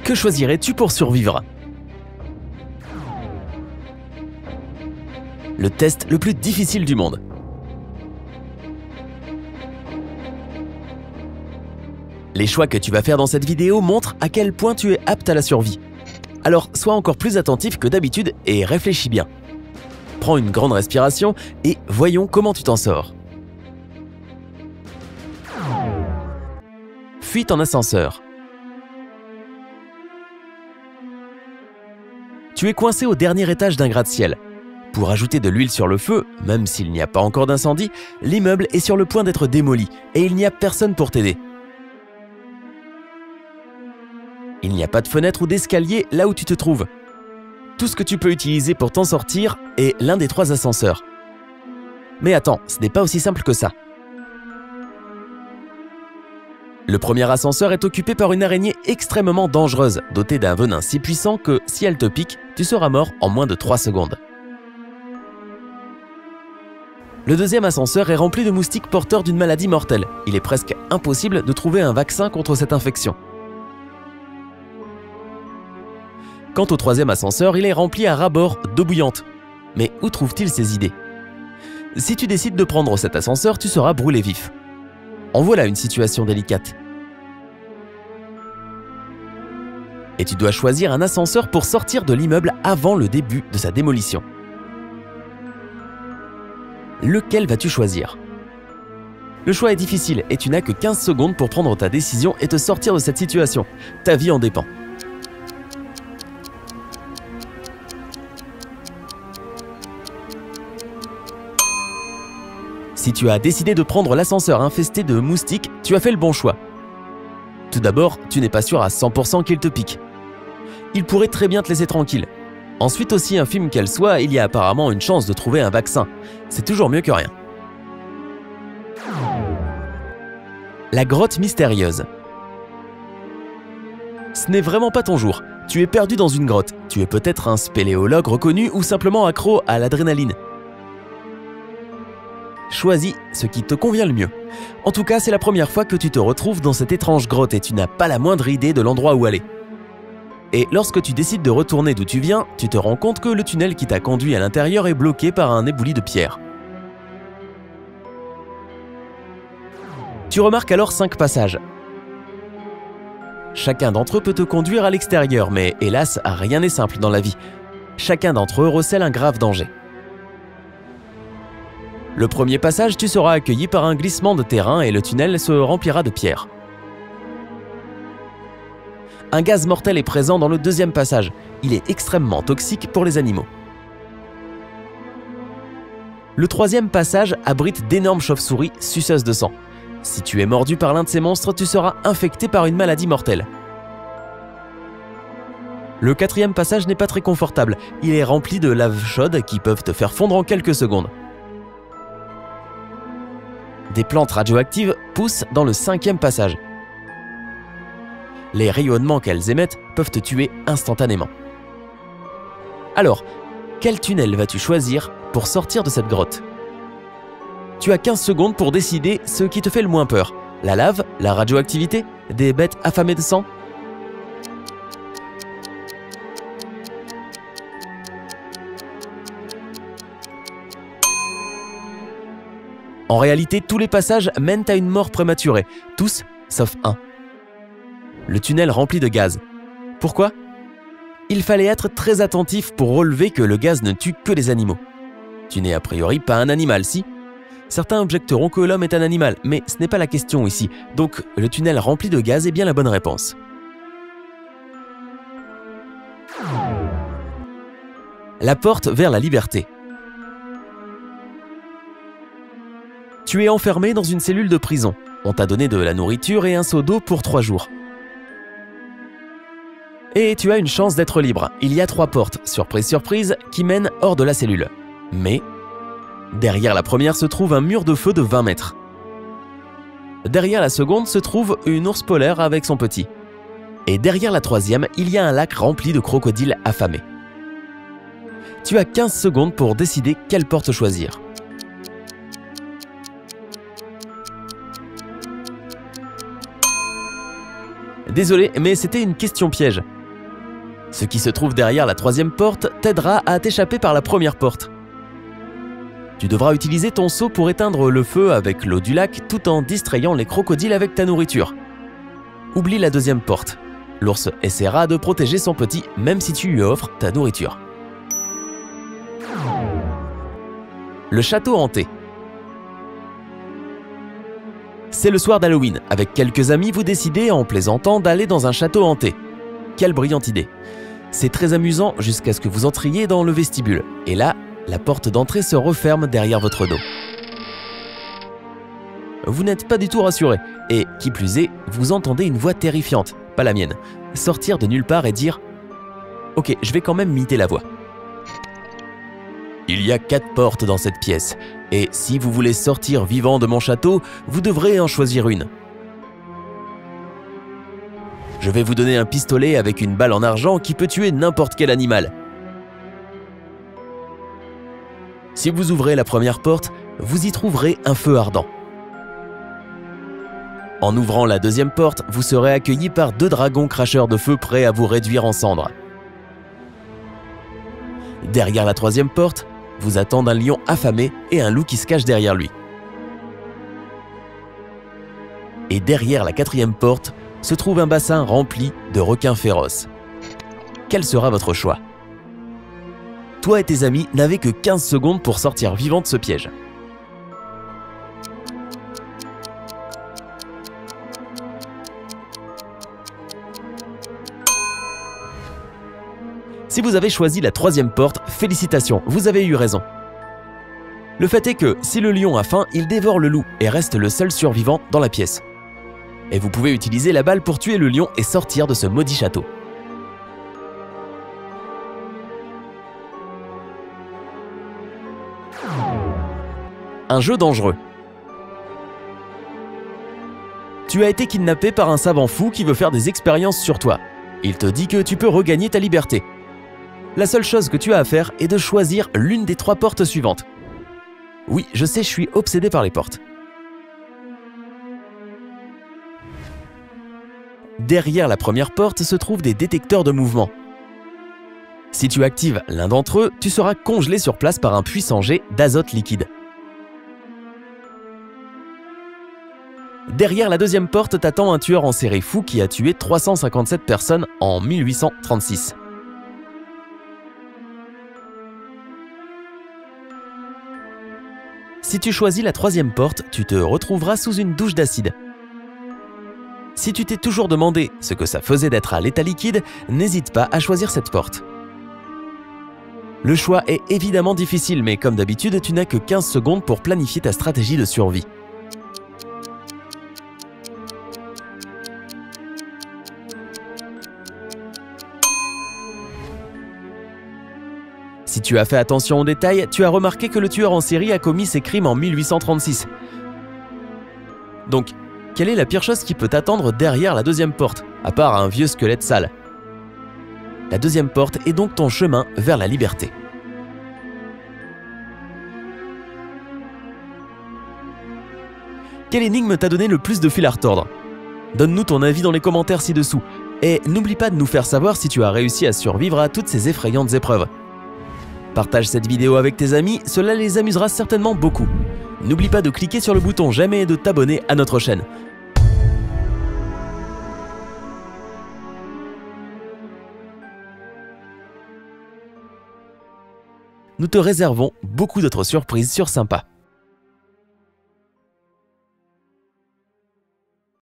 Que choisirais-tu pour survivre? Le test le plus difficile du monde. Les choix que tu vas faire dans cette vidéo montrent à quel point tu es apte à la survie. Alors sois encore plus attentif que d'habitude et réfléchis bien. Prends une grande respiration et voyons comment tu t'en sors. Fuite en ascenseur. Tu es coincé au dernier étage d'un gratte-ciel. Pour ajouter de l'huile sur le feu, même s'il n'y a pas encore d'incendie, l'immeuble est sur le point d'être démoli et il n'y a personne pour t'aider. Il n'y a pas de fenêtre ou d'escalier là où tu te trouves. Tout ce que tu peux utiliser pour t'en sortir est l'un des 3 ascenseurs. Mais attends, ce n'est pas aussi simple que ça. Le premier ascenseur est occupé par une araignée extrêmement dangereuse, dotée d'un venin si puissant que, si elle te pique, tu seras mort en moins de 3 secondes. Le deuxième ascenseur est rempli de moustiques porteurs d'une maladie mortelle. Il est presque impossible de trouver un vaccin contre cette infection. Quant au troisième ascenseur, il est rempli à ras-bord d'eau bouillante. Mais où trouve-t-il ces idées? Si tu décides de prendre cet ascenseur, tu seras brûlé vif. En voilà une situation délicate. Et tu dois choisir un ascenseur pour sortir de l'immeuble avant le début de sa démolition. Lequel vas-tu choisir? Le choix est difficile et tu n'as que 15 secondes pour prendre ta décision et te sortir de cette situation. Ta vie en dépend. Si tu as décidé de prendre l'ascenseur infesté de moustiques, tu as fait le bon choix. Tout d'abord, tu n'es pas sûr à 100% qu'ils te piquent. Ils pourraient très bien te laisser tranquille. Ensuite, aussi infime qu'elle soit, il y a apparemment une chance de trouver un vaccin. C'est toujours mieux que rien. La grotte mystérieuse. Ce n'est vraiment pas ton jour. Tu es perdu dans une grotte. Tu es peut-être un spéléologue reconnu ou simplement accro à l'adrénaline. Choisis ce qui te convient le mieux. En tout cas, c'est la première fois que tu te retrouves dans cette étrange grotte et tu n'as pas la moindre idée de l'endroit où aller. Et lorsque tu décides de retourner d'où tu viens, tu te rends compte que le tunnel qui t'a conduit à l'intérieur est bloqué par un éboulis de pierre. Tu remarques alors 5 passages. Chacun d'entre eux peut te conduire à l'extérieur, mais hélas, rien n'est simple dans la vie. Chacun d'entre eux recèle un grave danger. Le premier passage, tu seras accueilli par un glissement de terrain et le tunnel se remplira de pierres. Un gaz mortel est présent dans le deuxième passage. Il est extrêmement toxique pour les animaux. Le troisième passage abrite d'énormes chauves-souris suceuses de sang. Si tu es mordu par l'un de ces monstres, tu seras infecté par une maladie mortelle. Le quatrième passage n'est pas très confortable. Il est rempli de lave chaude qui peuvent te faire fondre en quelques secondes. Des plantes radioactives poussent dans le 5e passage. Les rayonnements qu'elles émettent peuvent te tuer instantanément. Alors, quel tunnel vas-tu choisir pour sortir de cette grotte? Tu as 15 secondes pour décider ce qui te fait le moins peur. La lave, la radioactivité, des bêtes affamées de sang? En réalité, tous les passages mènent à une mort prématurée, tous sauf un. Le tunnel rempli de gaz. Pourquoi? Il fallait être très attentif pour relever que le gaz ne tue que les animaux. Tu n'es a priori pas un animal, si? Certains objecteront que l'homme est un animal, mais ce n'est pas la question ici, donc le tunnel rempli de gaz est bien la bonne réponse. La porte vers la liberté. Tu es enfermé dans une cellule de prison. On t'a donné de la nourriture et un seau d'eau pour 3 jours. Et tu as une chance d'être libre. Il y a 3 portes, surprise surprise, qui mènent hors de la cellule. Mais derrière la première se trouve un mur de feu de 20 mètres. Derrière la seconde se trouve une ours polaire avec son petit. Et derrière la troisième, il y a un lac rempli de crocodiles affamés. Tu as 15 secondes pour décider quelle porte choisir. Désolé, mais c'était une question piège. Ce qui se trouve derrière la troisième porte t'aidera à t'échapper par la première porte. Tu devras utiliser ton seau pour éteindre le feu avec l'eau du lac tout en distrayant les crocodiles avec ta nourriture. Oublie la deuxième porte. L'ours essaiera de protéger son petit même si tu lui offres ta nourriture. Le château hanté. C'est le soir d'Halloween. Avec quelques amis, vous décidez en plaisantant d'aller dans un château hanté. Quelle brillante idée! C'est très amusant jusqu'à ce que vous entriez dans le vestibule. Et là, la porte d'entrée se referme derrière votre dos. Vous n'êtes pas du tout rassuré. Et, qui plus est, vous entendez une voix terrifiante, pas la mienne, sortir de nulle part et dire « Ok, je vais quand même imiter la voix. » Il y a 4 portes dans cette pièce, et si vous voulez sortir vivant de mon château, vous devrez en choisir une. Je vais vous donner un pistolet avec une balle en argent qui peut tuer n'importe quel animal. Si vous ouvrez la première porte, vous y trouverez un feu ardent. En ouvrant la deuxième porte, vous serez accueilli par 2 dragons cracheurs de feu prêts à vous réduire en cendres. Derrière la troisième porte, vous attendent un lion affamé et un loup qui se cache derrière lui. Et derrière la quatrième porte se trouve un bassin rempli de requins féroces. Quel sera votre choix? Toi et tes amis n'avez que 15 secondes pour sortir vivant de ce piège. Si vous avez choisi la troisième porte, félicitations, vous avez eu raison. Le fait est que, si le lion a faim, il dévore le loup et reste le seul survivant dans la pièce. Et vous pouvez utiliser la balle pour tuer le lion et sortir de ce maudit château. Un jeu dangereux. Tu as été kidnappé par un savant fou qui veut faire des expériences sur toi. Il te dit que tu peux regagner ta liberté. La seule chose que tu as à faire est de choisir l'une des 3 portes suivantes. Oui, je sais, je suis obsédé par les portes. Derrière la première porte se trouvent des détecteurs de mouvement. Si tu actives l'un d'entre eux, tu seras congelé sur place par un puissant jet d'azote liquide. Derrière la deuxième porte t'attend un tueur en série fou qui a tué 357 personnes en 1836. Si tu choisis la troisième porte, tu te retrouveras sous une douche d'acide. Si tu t'es toujours demandé ce que ça faisait d'être à l'état liquide, n'hésite pas à choisir cette porte. Le choix est évidemment difficile, mais comme d'habitude, tu n'as que 15 secondes pour planifier ta stratégie de survie. Si tu as fait attention aux détails, tu as remarqué que le tueur en série a commis ses crimes en 1836. Donc, quelle est la pire chose qui peut t'attendre derrière la deuxième porte, à part un vieux squelette sale? La deuxième porte est donc ton chemin vers la liberté. Quelle énigme t'a donné le plus de fil à retordre? Donne-nous ton avis dans les commentaires ci-dessous. Et n'oublie pas de nous faire savoir si tu as réussi à survivre à toutes ces effrayantes épreuves. Partage cette vidéo avec tes amis, cela les amusera certainement beaucoup. N'oublie pas de cliquer sur le bouton j'aime et de t'abonner à notre chaîne. Nous te réservons beaucoup d'autres surprises sur Sympa.